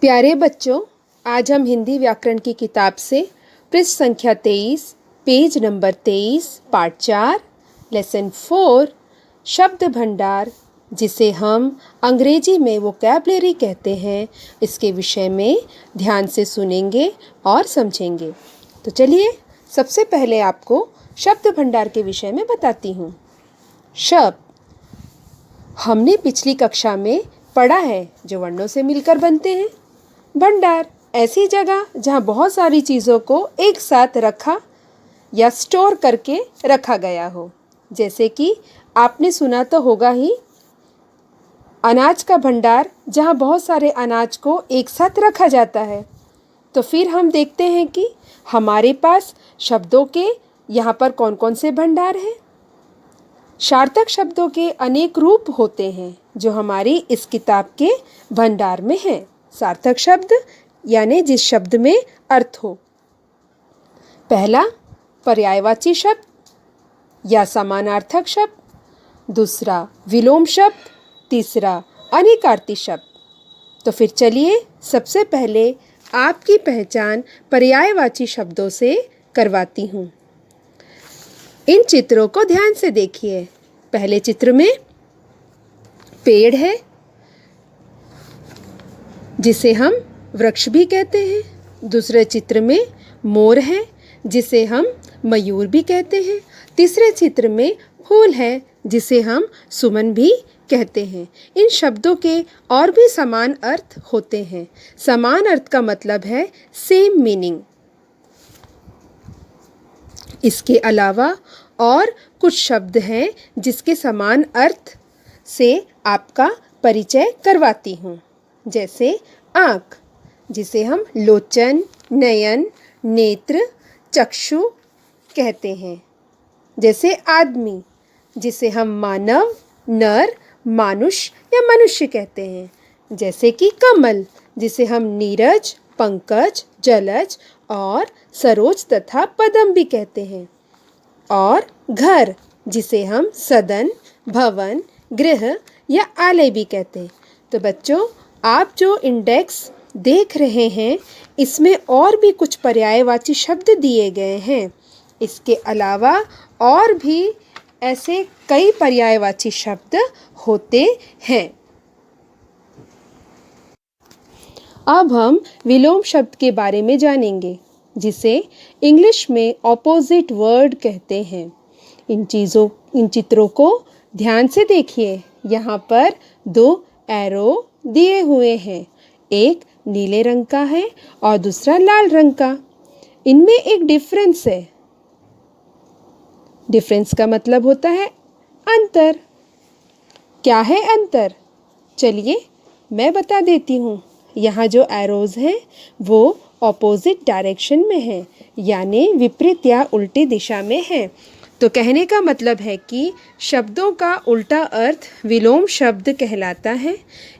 प्यारे बच्चों, आज हम हिंदी व्याकरण की किताब से पृष्ठ संख्या 23, पेज नंबर 23, पार्ट 4, लेसन 4, शब्द भंडार, जिसे हम अंग्रेजी में वोकैबुलरी कहते हैं, इसके विषय में ध्यान से सुनेंगे और समझेंगे। तो चलिए सबसे पहले आपको शब्द भंडार के विषय में बताती हूँ। शब्द हमने पिछली कक्षा में पढ़ा है जो वर्णों से मिलकर बनते हैं। भंडार ऐसी जगह जहाँ बहुत सारी चीज़ों को एक साथ रखा या स्टोर करके रखा गया हो। जैसे कि आपने सुना तो होगा ही, अनाज का भंडार जहाँ बहुत सारे अनाज को एक साथ रखा जाता है। तो फिर हम देखते हैं कि हमारे पास शब्दों के यहाँ पर कौन कौन से भंडार हैं। सार्थक शब्दों के अनेक रूप होते हैं जो हमारी इस किताब के भंडार में हैं। सार्थक शब्द यानी जिस शब्द में अर्थ हो। पहला पर्यायवाची शब्द या समानार्थक शब्द, दूसरा विलोम शब्द, तीसरा अनेकार्थी शब्द। तो फिर चलिए सबसे पहले आपकी पहचान पर्यायवाची शब्दों से करवाती हूँ। इन चित्रों को ध्यान से देखिए। पहले चित्र में पेड़ है जिसे हम वृक्ष भी कहते हैं। दूसरे चित्र में मोर है जिसे हम मयूर भी कहते हैं। तीसरे चित्र में फूल है जिसे हम सुमन भी कहते हैं। इन शब्दों के और भी समान अर्थ होते हैं। समान अर्थ का मतलब है सेम मीनिंग। इसके अलावा और कुछ शब्द हैं जिसके समान अर्थ से आपका परिचय करवाती हूँ। जैसे आँख, जिसे हम लोचन, नयन, नेत्र, चक्षु कहते हैं। जैसे आदमी, जिसे हम मानव, नर, मानुष या मनुष्य कहते हैं। जैसे कि कमल, जिसे हम नीरज, पंकज, जलज और सरोज तथा पदम भी कहते हैं। और घर, जिसे हम सदन, भवन, गृह या आलय भी कहते हैं। तो बच्चों, आप जो इंडेक्स देख रहे हैं इसमें और भी कुछ पर्यायवाची शब्द दिए गए हैं। इसके अलावा और भी ऐसे कई पर्यायवाची शब्द होते हैं। अब हम विलोम शब्द के बारे में जानेंगे, जिसे इंग्लिश में ऑपोजिट वर्ड कहते हैं। इन चित्रों को ध्यान से देखिए। यहाँ पर दो एरो दिए हुए हैं। एक नीले रंग का है और दूसरा लाल रंग का। इनमें एक डिफरेंस है। डिफरेंस का मतलब होता है अंतर। क्या है अंतर? चलिए मैं बता देती हूँ। यहाँ जो एरोज हैं वो ऑपोजिट डायरेक्शन में हैं, यानी विपरीत या उल्टी दिशा में हैं। तो कहने का मतलब है कि शब्दों का उल्टा अर्थ विलोम शब्द कहलाता है,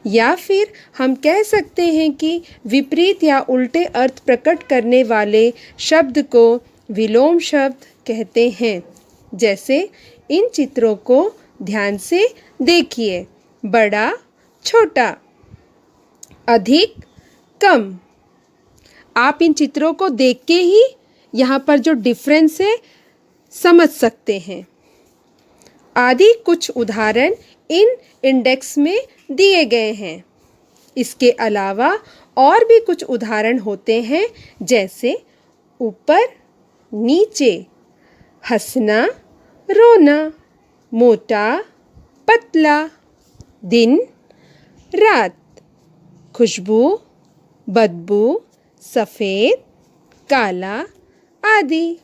या फिर हम कह सकते हैं कि विपरीत या उल्टे अर्थ प्रकट करने वाले शब्द को विलोम शब्द कहते हैं। जैसे इन चित्रों को ध्यान से देखिए। बड़ा, छोटा, अधिक, कम। आप इन चित्रों को देख के ही यहाँ पर जो डिफरेंस है समझ सकते हैं। आदि कुछ उदाहरण इन इंडेक्स में दिए गए हैं। इसके अलावा और भी कुछ उदाहरण होते हैं, जैसे ऊपर, नीचे, हंसना, रोना, मोटा, पतला, दिन, रात, खुशबू, बदबू, सफ़ेद, काला आदि।